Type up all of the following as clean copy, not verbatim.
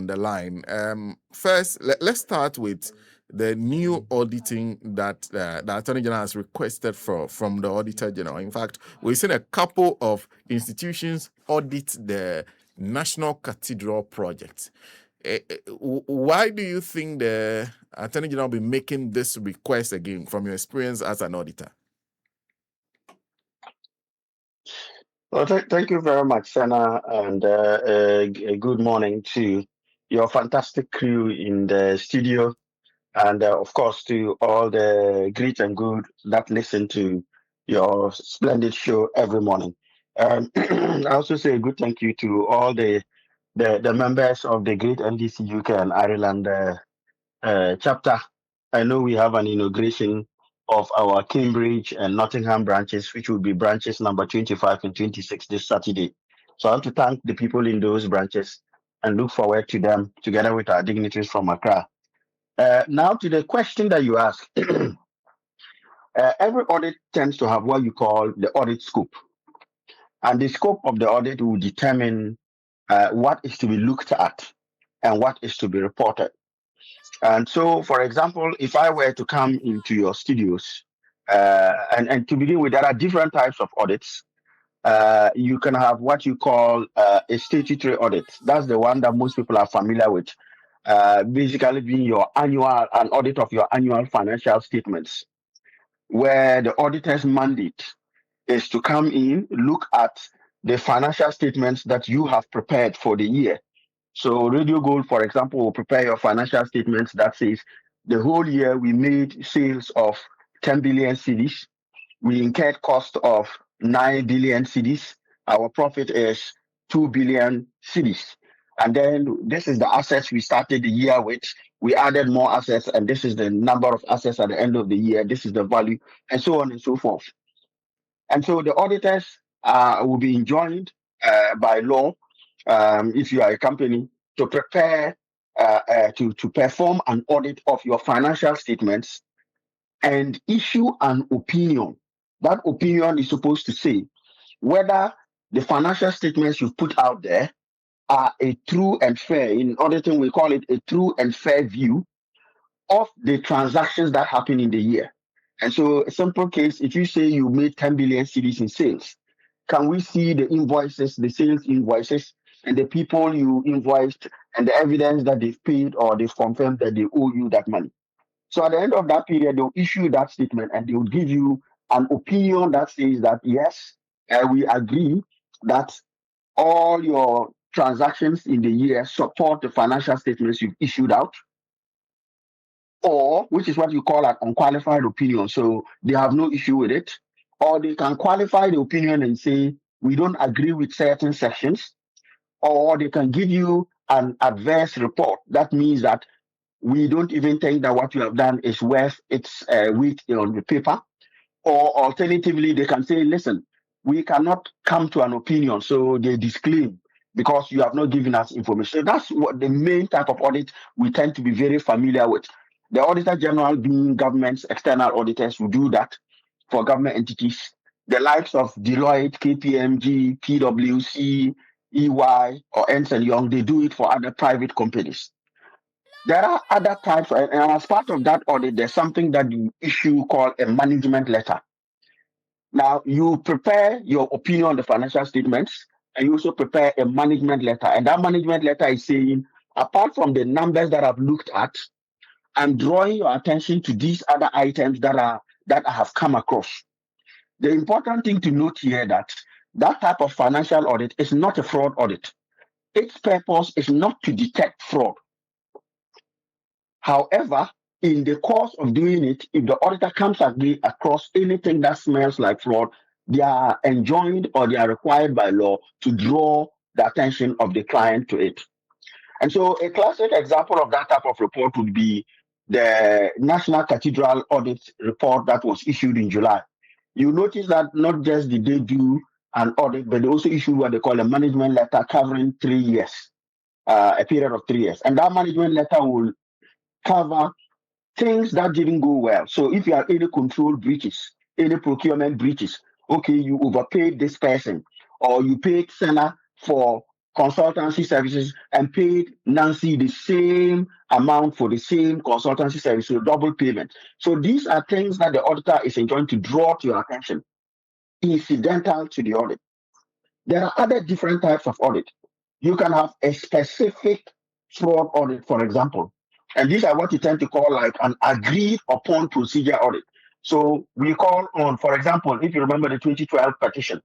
on the line. First, let's start with the new auditing that the Attorney General has requested from the Auditor General. In fact, we've seen a couple of institutions audit the National Cathedral Project. Why do you think the Attorney General will be making this request again from your experience as an auditor? Well, thank you very much, Senna, and good morning to your fantastic crew in the studio, and of course to all the great and good that listen to your splendid show every morning. I also say a good thank you to all the members of the Great NDC UK and Ireland chapter. I know we have an inauguration of our Cambridge and Nottingham branches, which will be branches number 25 and 26 this Saturday. So I want to thank the people in those branches and look forward to them together with our dignitaries from Accra. Now to the question that you asked. Every audit tends to have what you call the audit scope. And the scope of the audit will determine what is to be looked at and what is to be reported. And so, for example, if I were to come into your studios, and to begin with, there are different types of audits. You can have what you call a statutory audit. That's the one that most people are familiar with. Basically, being an audit of your annual financial statements, where the auditor's mandate is to come in, look at the financial statements that you have prepared for the year. So Radio Gold, for example, will prepare your financial statements that says the whole year we made sales of 10 billion cedis. We incurred cost of 9 billion cedis. Our profit is 2 billion cedis. And then this is the assets we started the year with. We added more assets, and this is the number of assets at the end of the year. This is the value, and so on and so forth. And so the auditors will be enjoined by law, if you are a company, to prepare to perform an audit of your financial statements and issue an opinion. That opinion is supposed to say whether the financial statements you've put out there are a true and fair, in auditing we call it a true and fair view of the transactions that happen in the year. And so a simple case, if you say you made 10 billion cedis in sales, can we see the invoices, the sales invoices, and the people you invoiced and the evidence that they've paid or they've confirmed that they owe you that money? So at the end of that period, they'll issue that statement and they will give you an opinion that says that, yes, we agree that all your transactions in the year support the financial statements you've issued out, or which is what you call an unqualified opinion. So they have no issue with it, or they can qualify the opinion and say, we don't agree with certain sections, or they can give you an adverse report. That means that we don't even think that what you have done is worth its weight on the paper. Or alternatively, they can say, listen, we cannot come to an opinion. So they disclaim because you have not given us information. So that's what the main type of audit we tend to be very familiar with. The Auditor General, being government's external auditors, will do that for government entities. The likes of Deloitte, KPMG, PwC, EY, or Ernst & Young, they do it for other private companies. There are other types, and as part of that audit, there's something that you issue called a management letter. Now, you prepare your opinion on the financial statements, and you also prepare a management letter. And that management letter is saying, apart from the numbers that I've looked at, I'm drawing your attention to these other items that I have come across. The important thing to note here that type of financial audit is not a fraud audit. Its purpose is not to detect fraud. However, in the course of doing it, if the auditor comes across anything that smells like fraud, they are enjoined or they are required by law to draw the attention of the client to it. And so a classic example of that type of report would be the National Cathedral Audit report that was issued in July. You notice that not just did they do an audit, but they also issued what they call a management letter covering 3 years, a period of 3 years. And that management letter will cover things that didn't go well. So if you have any control breaches, any procurement breaches, okay, you overpaid this person, or you paid Senna for consultancy services and paid Nancy the same amount for the same consultancy service, so double payment. So these are things that the auditor is enjoying to draw to your attention, incidental to the audit. There are other different types of audit. You can have a specific fraud audit, for example, and these are what you tend to call like an agreed upon procedure audit. So we call on, for example, if you remember the 2012 petition,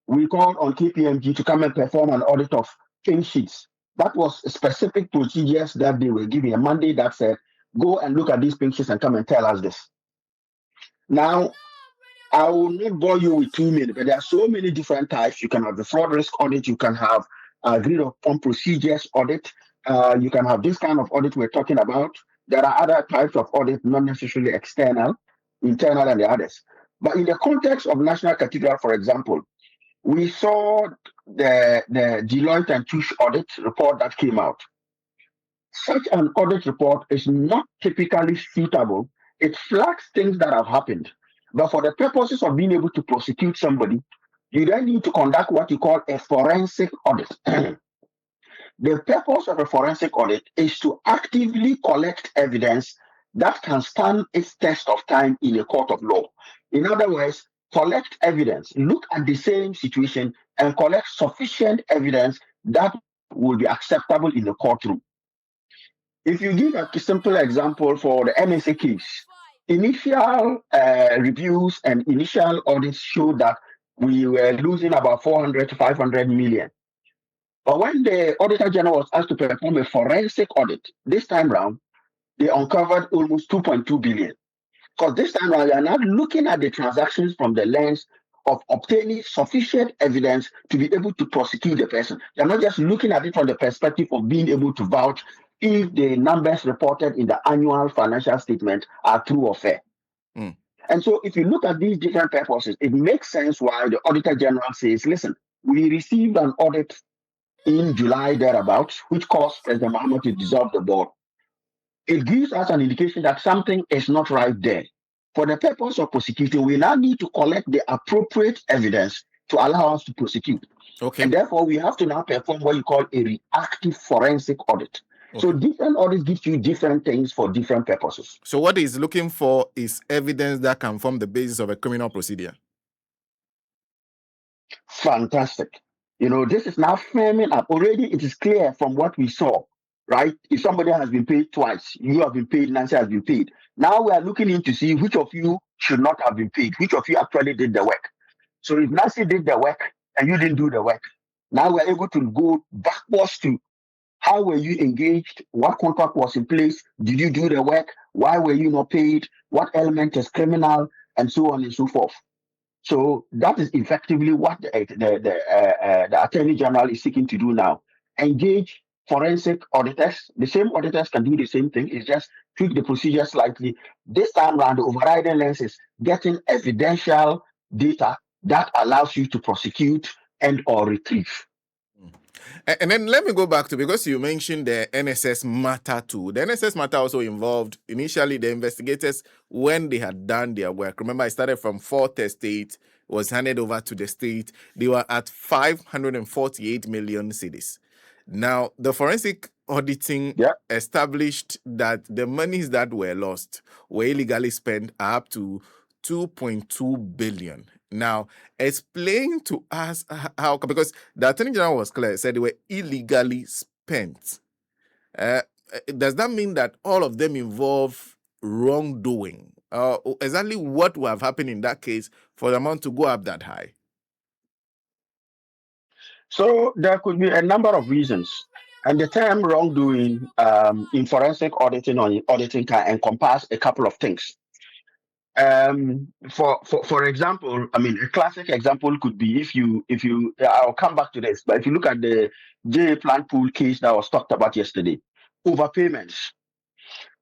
we called on KPMG to come and perform an audit of pink sheets. That was specific procedures that they were giving a mandate that said, go and look at these pink sheets and come and tell us this. Now, I will not bore you with too many, but there are so many different types. You can have the fraud risk audit, you can have agreed upon procedures audit, you can have this kind of audit we're talking about. There are other types of audit, not necessarily external, internal, and the others. But in the context of National Cathedral, for example, we saw the Deloitte and Touche audit report that came out. Such an audit report is not typically suitable. It flags things that have happened. But for the purposes of being able to prosecute somebody, you then need to conduct what you call a forensic audit. The purpose of a forensic audit is to actively collect evidence that can stand its test of time in a court of law. In other words, collect evidence, look at the same situation, and collect sufficient evidence that will be acceptable in the courtroom. If you give a simple example for the NSA case, initial reviews and initial audits showed that we were losing about 400 to 500 million. But when the Auditor General was asked to perform a forensic audit this time round, they uncovered almost 2.2 billion. Because this time around, we are not looking at the transactions from the lens of obtaining sufficient evidence to be able to prosecute the person. You're not just looking at it from the perspective of being able to vouch if the numbers reported in the annual financial statement are true or fair. Mm. And so if you look at these different purposes, it makes sense why the Auditor General says, listen, we received an audit in July thereabouts, which caused President Mahmoud to dissolve the board. It gives us an indication that something is not right there. For the purpose of prosecuting, we now need to collect the appropriate evidence to allow us to prosecute. Okay. And therefore, we have to now perform what you call a reactive forensic audit. Okay. So different audits give you different things for different purposes. So what he's looking for is evidence that can form the basis of a criminal procedure. Fantastic. This is now firming up. Already it is clear from what we saw, right? If somebody has been paid twice, you have been paid, Nancy has been paid. Now we are looking in to see which of you should not have been paid, which of you actually did the work. So if Nancy did the work and you didn't do the work, now we're able to go backwards to how were you engaged, what contract was in place, did you do the work, why were you not paid, what element is criminal, and so on and so forth. So that is effectively what the Attorney General is seeking to do now. Engage forensic auditors. The same auditors can do the same thing. It's just tweak the procedure slightly. This time around, the overriding lens is getting evidential data that allows you to prosecute and or retrieve. And then let me go back to, because you mentioned the NSS matter too. The NSS matter also involved initially the investigators when they had done their work. Remember, I started from 4th Estate, was handed over to the state. They were at 548 million cedis. Now, the forensic auditing established that the monies that were lost were illegally spent up to 2.2 billion. Now, explain to us how, because the Attorney General was clear, said they were illegally spent. Does that mean that all of them involve wrongdoing? Exactly what would have happened in that case for the amount to go up that high? So there could be a number of reasons. And the term wrongdoing in forensic auditing or auditing can encompass a couple of things. For example, I mean, a classic example could be if you I'll come back to this, but if you look at the J plant pool case that was talked about yesterday, overpayments.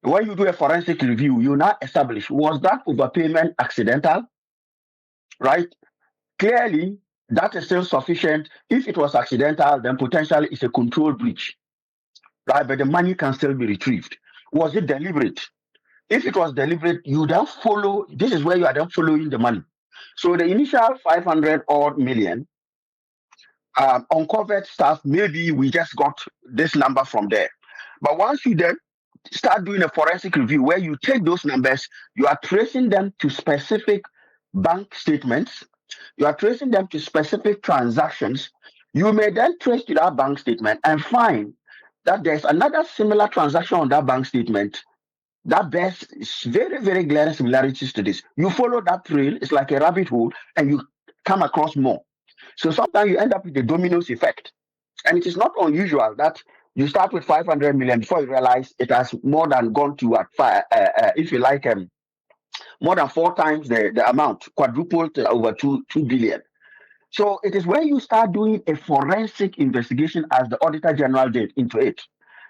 When you do a forensic review, you now establish, was that overpayment accidental? Right? Clearly, that is still sufficient. If it was accidental, then potentially it's a control breach. Right? But the money can still be retrieved. Was it deliberate? If it was deliberate, you then follow, this is where you are then following the money. So the initial 500 odd million, uncovered stuff. Maybe we just got this number from there. But once you then start doing a forensic review where you take those numbers, you are tracing them to specific bank statements, you are tracing them to specific transactions. You may then trace to that bank statement and find that there's another similar transaction on that bank statement that bears very, very glaring similarities to this. You follow that trail, it's like a rabbit hole, and you come across more. So sometimes you end up with the dominoes effect. And it is not unusual that you start with 500 million before you realize it has more than gone to what, if you like, more than 4 times the amount, quadrupled to over 2 billion. So it is when you start doing a forensic investigation, as the Auditor General did, into it,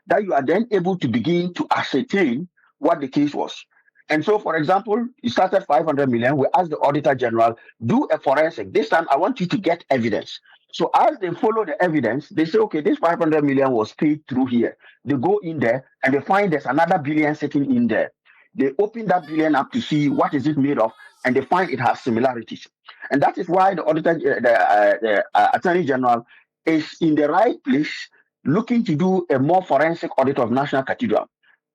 that you are then able to begin to ascertain what the case was. And so, for example, you started 500 million. We asked the Auditor General, do a forensic. This time, I want you to get evidence. So, as they follow the evidence, they say, okay, this 500 million was paid through here. They go in there and they find there's another billion sitting in there. They open that billion up to see what is it made of, and they find it has similarities. And that is why the auditor, the attorney general, is in the right place, looking to do a more forensic audit of National Cathedral.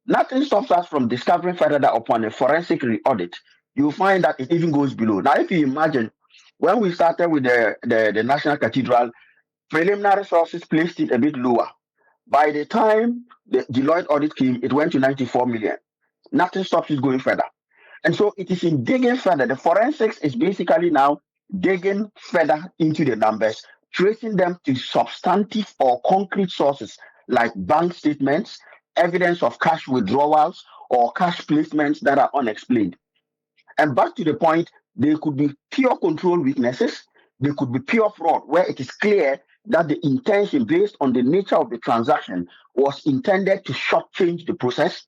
Nothing stops us from discovering further that upon a forensic audit, you'll find that it even goes below. Now, if you imagine, when we started with the National Cathedral, preliminary sources placed it a bit lower. By the time the Deloitte audit came, it went to 94 million. Nothing stops it going further. And so it is in digging further. The forensics is basically now digging further into the numbers, tracing them to substantive or concrete sources like bank statements, evidence of cash withdrawals, or cash placements that are unexplained. And back to the point, they could be pure control weaknesses, they could be pure fraud, where it is clear that the intention based on the nature of the transaction was intended to shortchange the process,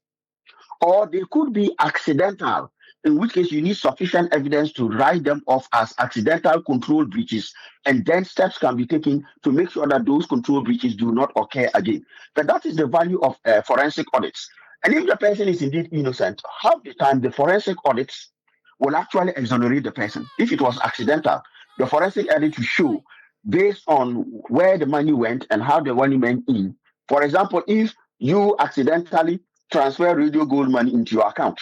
or they could be accidental, in which case you need sufficient evidence to write them off as accidental control breaches, and then steps can be taken to make sure that those control breaches do not occur again. But that is the value of forensic audits. And if the person is indeed innocent, half the time the forensic audits will actually exonerate the person. If it was accidental, the forensic audit will show based on where the money went and how the money went in. For example, if you accidentally transfer radio gold money into your account,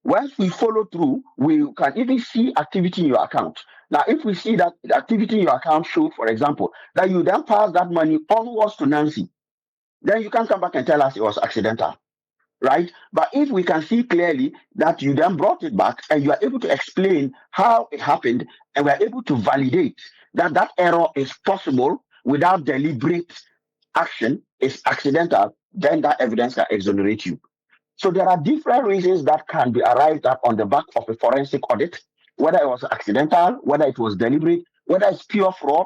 once we follow through, we can even see activity in your account. Now, if we see that the activity in your account showed, for example, that you then pass that money onwards to Nancy, then you can come back and tell us it was accidental, right? But if we can see clearly that you then brought it back and you are able to explain how it happened, and we are able to validate that that error is possible without deliberate action, is accidental, then that evidence can exonerate you. So there are different reasons that can be arrived at on the back of a forensic audit, whether it was accidental, whether it was deliberate, whether it's pure fraud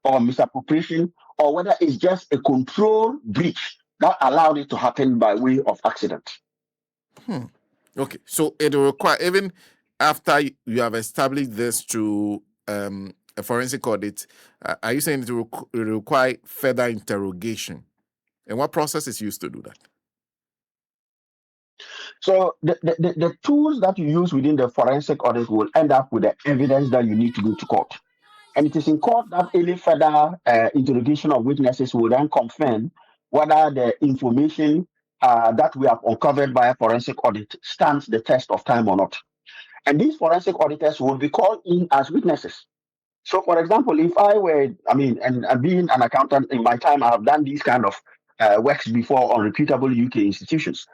or misappropriation, or whether it's just a control breach that allowed it to happen by way of accident. Okay, so it will require, even after you have established this through a forensic audit, are you saying it will require further interrogation? And what process is used to do that? So the tools that you use within the forensic audit will end up with the evidence that you need to go to court. And it is in court that any further interrogation of witnesses will then confirm whether the information that we have uncovered by a forensic audit stands the test of time or not. And these forensic auditors will be called in as witnesses. So, for example, if I were, and being an accountant in my time, I have done these kind of works before on reputable UK institutions.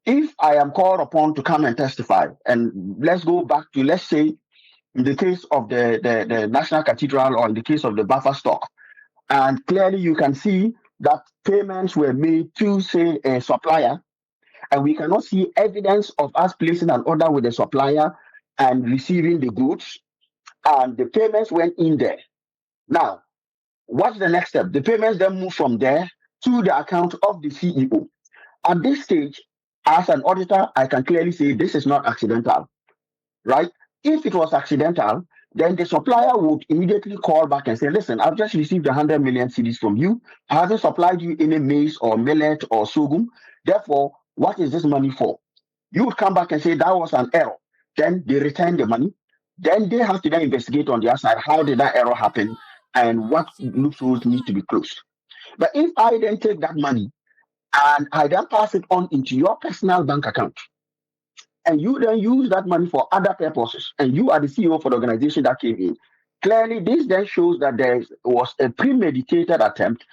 If I am called upon to come and testify, and let's go back to, let's say, in the case of the National Cathedral, or in the case of the buffer stock, and clearly you can see that payments were made to, say, a supplier, and we cannot see evidence of us placing an order with the supplier and receiving the goods, and the payments went in there. Now, what's the next step? The payments then move from there to the account of the CEO. At this stage, as an auditor, I can clearly say this is not accidental, right? If it was accidental, then the supplier would immediately call back and say, listen, I've just received 100 million CDs from you. I haven't supplied you any maize or millet or sorghum. Therefore, what is this money for? You would come back and say that was an error. Then they return the money. Then they have to then investigate on their side, how did that error happen? and what loopholes need to be closed. But if I then take that money and I then pass it on into your personal bank account, and you then use that money for other purposes, and you are the CEO for the organization that came in, clearly this then shows that there was a premeditated attempt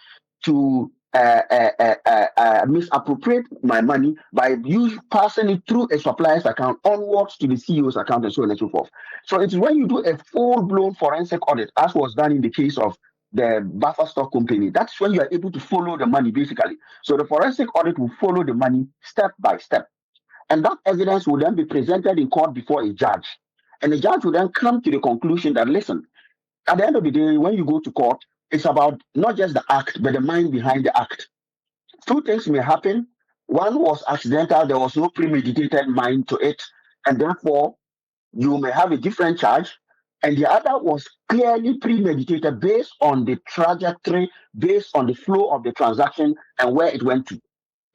to misappropriate my money by passing it through a supplier's account onwards to the CEO's account and so on and so forth. So it's when you do a full-blown forensic audit, as was done in the case of the buffer stock company, that's when you are able to follow the money basically. So the forensic audit will follow the money step by step. And that evidence will then be presented in court before a judge. And the judge will then come to the conclusion that, listen, at the end of the day, when you go to court, it's about not just the act, but the mind behind the act. Two things may happen. One was accidental, there was no premeditated mind to it, and therefore you may have a different charge. And the other was clearly premeditated based on the trajectory, based on the flow of the transaction and where it went to.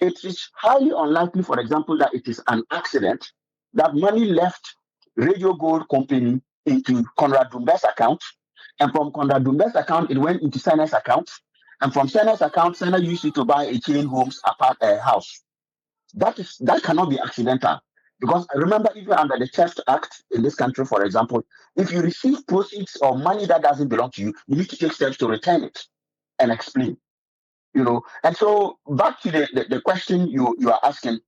It is highly unlikely, for example, that it is an accident that money left Radio Gold Company into Conrad Dumbah's account, and from Conrad Dumbah's account, it went into Sena's account, and from Sena's account, Sena used it to buy a chain homes apart house. That cannot be accidental. Because I remember, even under the Theft Act in this country, for example, if you receive proceeds or money that doesn't belong to you, you need to take steps to return it and explain. And so back to the question you are asking,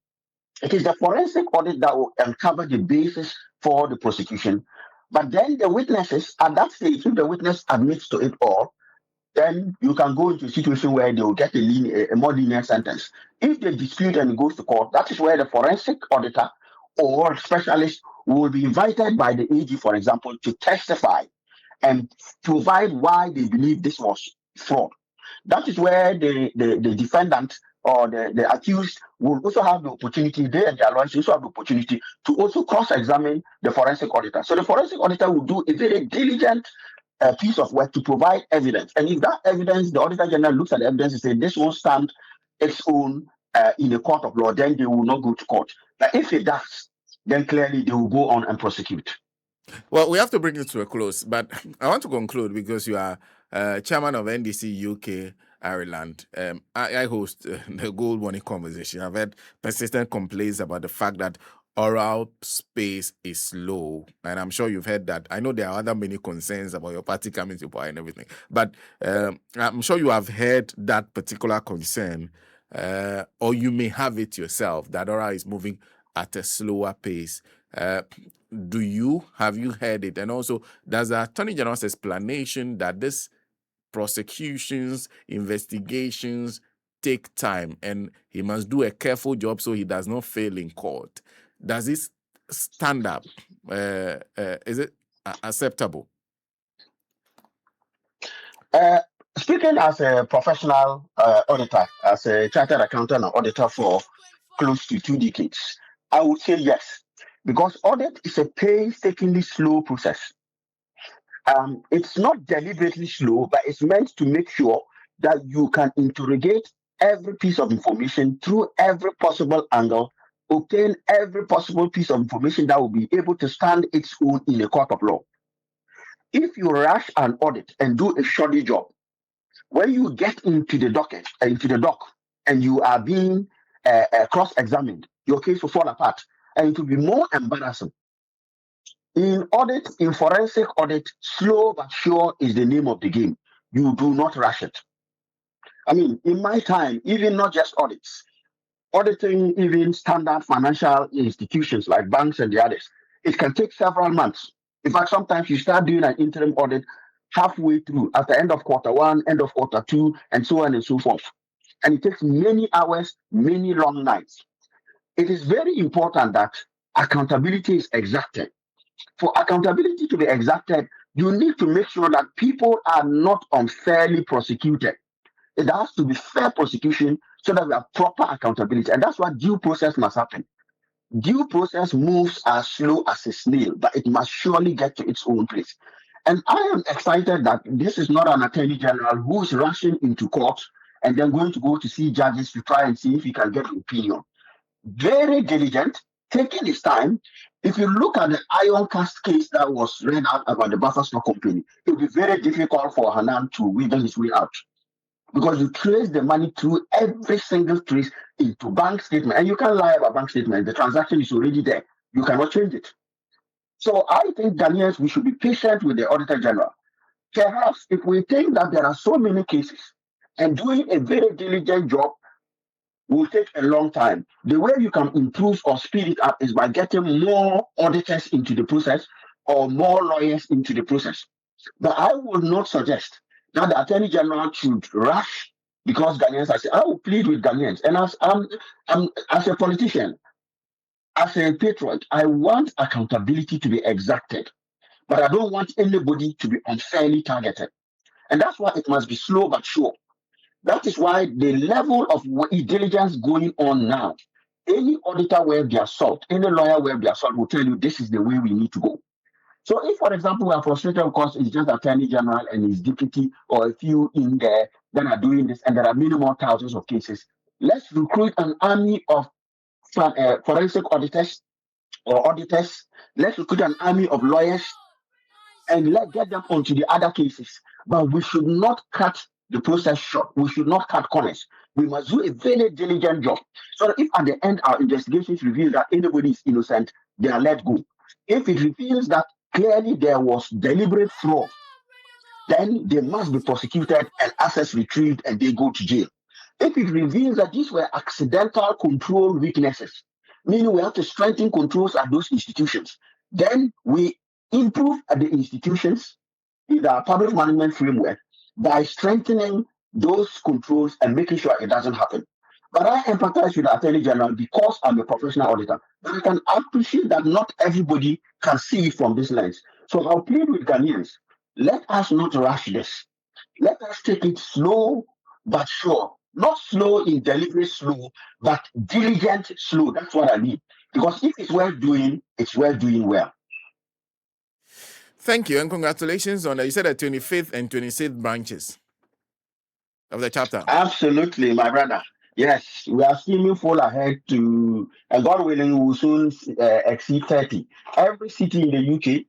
it is the forensic audit that will uncover the basis for the prosecution. But then the witnesses, at that stage, if the witness admits to it all, then you can go into a situation where they will get a more lenient sentence. If they dispute and it goes to court, that is where the forensic auditor or specialist will be invited by the AG, for example, to testify and provide why they believe this was fraud. That is where the defendant or the accused will also have the opportunity, they and their lawyers also have the opportunity to also cross-examine the forensic auditor. So the forensic auditor will do a very diligent piece of work to provide evidence. And if that evidence, the Auditor General looks at the evidence and says this won't stand its own in a court of law, then they will not go to court. But if it does, then clearly they will go on and prosecute. Well, we have to bring it to a close, but I want to conclude because you are chairman of NDC UK Ireland. I host the Gold Money Conversation. I've had persistent complaints about the fact that oral space is low, and I'm sure you've heard that. I know there are other many concerns about your party coming to power and everything, but I'm sure you have heard that particular concern, or you may have it yourself, that oral is moving at a slower pace. Have you heard it? And also, does the Attorney General's explanation that this prosecutions, investigations take time and he must do a careful job so he does not fail in court, does this stand up? Is it acceptable? Speaking as a professional auditor, as a chartered accountant and auditor for close to 2 decades, I would say yes, because audit is a painstakingly slow process. It's not deliberately slow, but it's meant to make sure that you can interrogate every piece of information through every possible angle, obtain every possible piece of information that will be able to stand its own in a court of law. If you rush an audit and do a shoddy job, when you get into the dock, and you are being cross-examined, your case will fall apart, and it will be more embarrassing. In audit, in forensic audit, slow but sure is the name of the game. You do not rush it. I mean, in my time, even not just audits, auditing even standard financial institutions like banks and the others, it can take several months. In fact, sometimes you start doing an interim audit halfway through, at the end of Q1, end of Q2, and so on and so forth. And it takes many hours, many long nights. It is very important that accountability is exacted. For accountability to be exacted, you need to make sure that people are not unfairly prosecuted. It has to be fair prosecution so that we have proper accountability. And that's why due process must happen. Due process moves as slow as a snail, but it must surely get to its own place. And I am excited that this is not an attorney general who is rushing into court and then going to go to see judges to try and see if he can get an opinion. Very diligent, taking his time. If you look at the iron cast case that was read out about the Buffer Stock Company, it will be very difficult for Hanan to wiggle his way out because you trace the money through every single trace into bank statement, and you can't lie about bank statement. The transaction is already there. You cannot change it. So I think Ghanaians, we should be patient with the Auditor General. Perhaps if we think that there are so many cases and doing a very diligent job will take a long time. The way you can improve or speed it up is by getting more auditors into the process or more lawyers into the process. But I would not suggest that the Attorney General should rush because Ghanaians are saying, I will plead with Ghanaians. And as a politician, as a patriot, I want accountability to be exacted, but I don't want anybody to be unfairly targeted. And that's why it must be slow but sure. That is why the level of diligence going on now, any auditor where they are salt, any lawyer where they are salt will tell you this is the way we need to go. So if, for example, we are frustrated because it's just Attorney General and his deputy or a few in there that are doing this, and there are many more thousands of cases, let's recruit an army of forensic auditors or auditors. Let's recruit an army of lawyers and let get them onto the other cases. But we should not cut the process short. We should not cut corners. We must do a very diligent job. So that if at the end our investigations reveal that anybody is innocent, they are let go. If it reveals that clearly there was deliberate fraud, then they must be prosecuted and assets retrieved and they go to jail. If it reveals that these were accidental control weaknesses, meaning we have to strengthen controls at those institutions, then we improve at the institutions in the public management framework by strengthening those controls and making sure it doesn't happen. But I empathize with the Attorney General because I'm a professional auditor. But I can appreciate that not everybody can see it from this lens. So I'll plead with Ghanaians. Let us not rush this. Let us take it slow but sure. Not slow in delivery slow, but diligent slow. That's what I mean. Because if it's worth doing, it's worth doing well. Thank you, and congratulations on that. You said the 25th and 26th branches of the chapter. Absolutely, my brother. Yes, we are steaming full ahead to, and God willing, we will soon exceed 30. Every city in the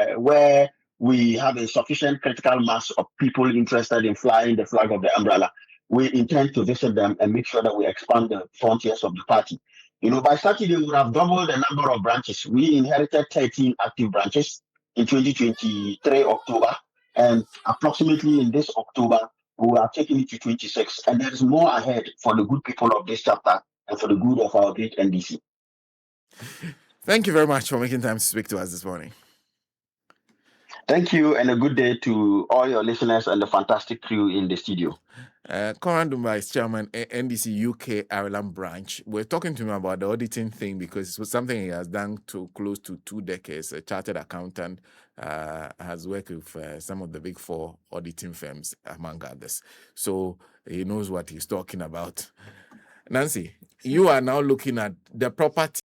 UK where we have a sufficient critical mass of people interested in flying the flag of the umbrella, we intend to visit them and make sure that we expand the frontiers of the party. You know, by Saturday, we would have doubled the number of branches. We inherited 13 active branches in 2023 October, and approximately in this October, we are taking it to 26, and there is more ahead for the good people of this chapter and for the good of our great NDC. Thank you very much for making time to speak to us this morning. Thank you, and a good day to all your listeners and the fantastic crew in the studio. Conrad Dumbah is chairman NDC UK Ireland branch. We're talking to him about the auditing thing because it was something he has done to close to 2 decades. A chartered accountant, has worked with some of the big 4 auditing firms, among others. So he knows what he's talking about. Nancy, you are now looking at the property